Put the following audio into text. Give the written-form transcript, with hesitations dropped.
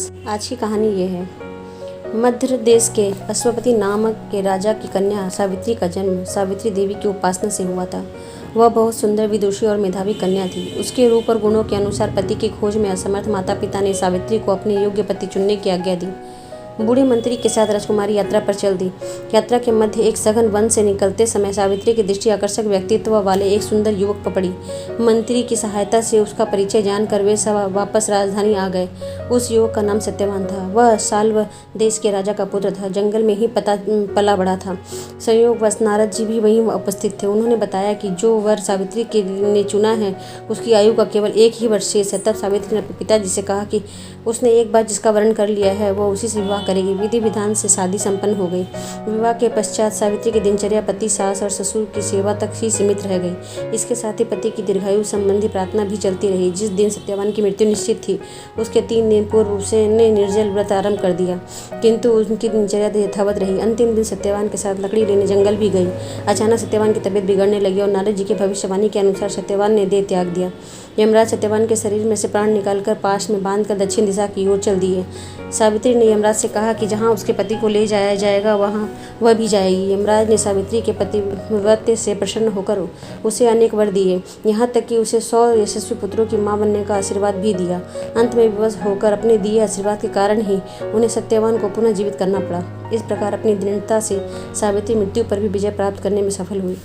आज की कहानी ये है। मध्य देश के अश्वपति नामक के राजा की कन्या सावित्री का जन्म सावित्री देवी की उपासना से हुआ था। वह बहुत सुंदर, विदुषी और मेधावी कन्या थी। उसके रूप और गुणों के अनुसार पति की खोज में असमर्थ माता पिता ने सावित्री को अपने योग्य पति चुनने की आज्ञा दी। बूढ़े मंत्री के साथ राजकुमारी यात्रा पर चल दी। यात्रा के मध्य एक सघन वन से निकलते समय सावित्री की दृष्टि आकर्षक व्यक्तित्व वाले एक सुंदर युवक पर पड़ी। मंत्री की सहायता से उसका परिचय जानकर वे सब वापस राजधानी आ गए। उस युवक का नाम सत्यवान था। वह साल्व देश के राजा का पुत्र था। जंगल में ही पला बड़ा था। संयोगवश नारद जी भी वहीं उपस्थित थे। उन्होंने बताया कि जो वर सावित्री के ने चुना है उसकी आयु का केवल 1 ही वर्ष शेष है। तब सावित्री ने अपने पिताजी से कहा कि उसने एक बार जिसका वर्ण कर लिया है वह उसी से विवाह करेगी। विधि विधान से शादी संपन्न हो गई। विवाह के पश्चात सावित्री की दिनचर्या पति, सास और ससुर की सेवा तक ही सीमित रह गई। इसके साथ ही पति की दीर्घायु संबंधी प्रार्थना भी चलती रही। जिस दिन सत्यवान की मृत्यु निश्चित थी उसके 3 दिन पूर्व उसने निर्जल व्रत आरंभ कर दिया, किंतु उनकी दिनचर्या यथावत रही। अंतिम दिन सत्यवान के साथ लकड़ी लेने जंगल भी गई। अचानक सत्यवान की तबीयत बिगड़ने लगी और नारद जी की भविष्यवाणी के अनुसार सत्यवान ने देह त्याग दिया। यमराज सत्यवान के शरीर में से प्राण निकालकर पाश में बांधकर दक्षिण दिशा की ओर चल दिए। सावित्री ने यमराज से कहा कि जहाँ उसके पति को ले जाया जाएगा वहाँ वह भी जाएगी। यमराज ने सावित्री के पतिव्रत से प्रसन्न होकर उसे अनेक वर दिए, यहाँ तक कि उसे 100 यशस्वी पुत्रों की मां बनने का आशीर्वाद भी दिया। अंत में विवश होकर अपने दिए आशीर्वाद के कारण ही उन्हें सत्यवान को पुनः जीवित करना पड़ा। इस प्रकार अपनी दृढ़ता से सावित्री मृत्यु पर भी विजय प्राप्त करने में सफल हुई।